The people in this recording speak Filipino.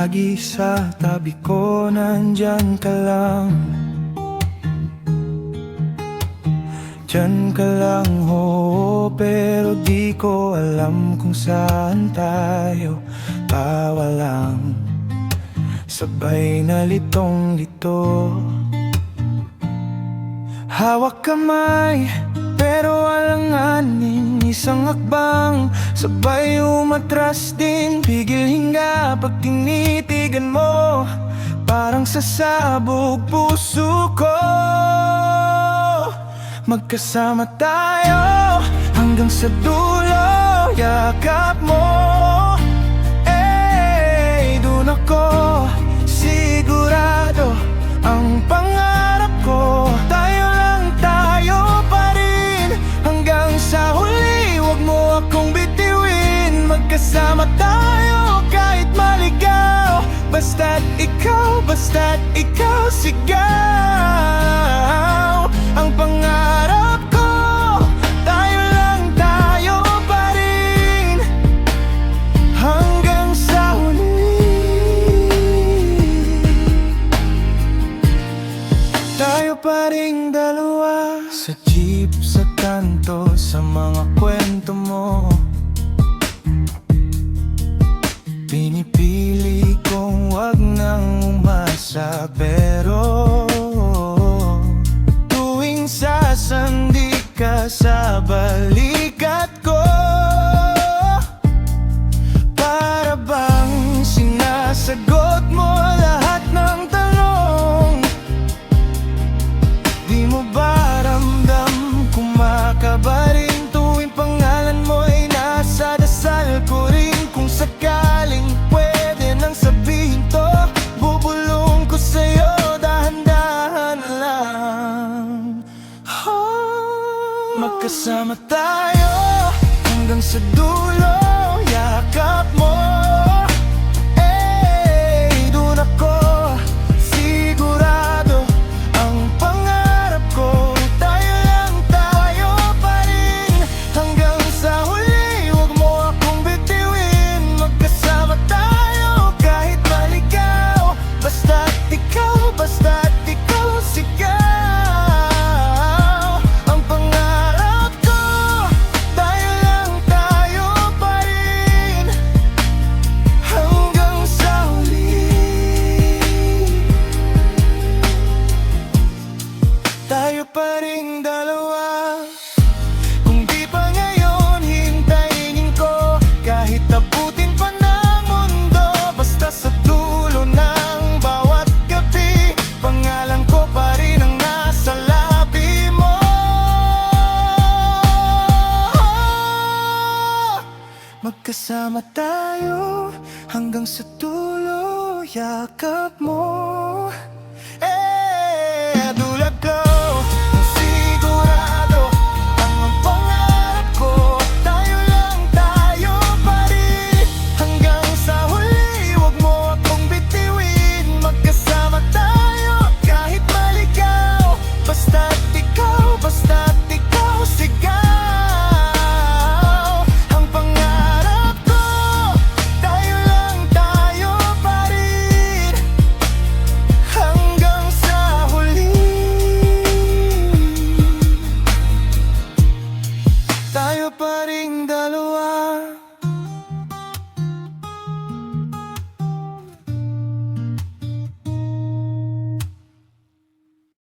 Lagi sa tabi ko, nandyan ka lang. Diyan ka lang, oo, pero di ko alam kung saan tayo pawalang. Sabay na litong-lito, hawak kamay, pero alanganin. Isang hakbang, sabay umatras din. Pigil hinga pag tinitigan mo, parang sasabog puso ko. Magkasama tayo hanggang sa dulo, yakap mo. Dun ako, sigurado ang pangarap ko. Tayo lang, tayo pa rin hanggang sa huli. Huwag mo akong bitiwin. Magkasama tayo kahit maligaw. Basta't ikaw, sigaw ang pangarap ko. Tayo lang, tayo pa rin hanggang sa huli. Tayo pa ring dalawa, sa jeep, sa kanto, sa mga kwento mo. Pinipili kong wag nang umasa, pero tuwing sasandi ka sa balikat ko, para bang sinasagot mo lahat ng tanong. Di mo ba ramdam kumakabaring tuwing pangalan mo ay nasa dasal ko rin? Kung sakaling pwede nang sabihin to, bubulong ko sa'yo dahan-dahan lang. Magkasama tayo hanggang sa dulo, yakap mo. Dun ako, sigurado ang pangarap ko. Tayo lang, tayo pa rin hanggang sa huli. Huwag mo akong bitiwin. Magkasama tayo kahit maligaw. Basta't ikaw, sigaw ang pangarap ko. Tayo lang, tayo pa rin hanggang sa huli. Tayo pa ring dalawa. Kung di pa ngayon, hintayin ko. Kahit abutin pa ng mundo, basta sa dulo ng bawat gabi, pangalan ko pa rin ang nasa labi mo. Magkasama tayo hanggang sa dulo, yakap mo.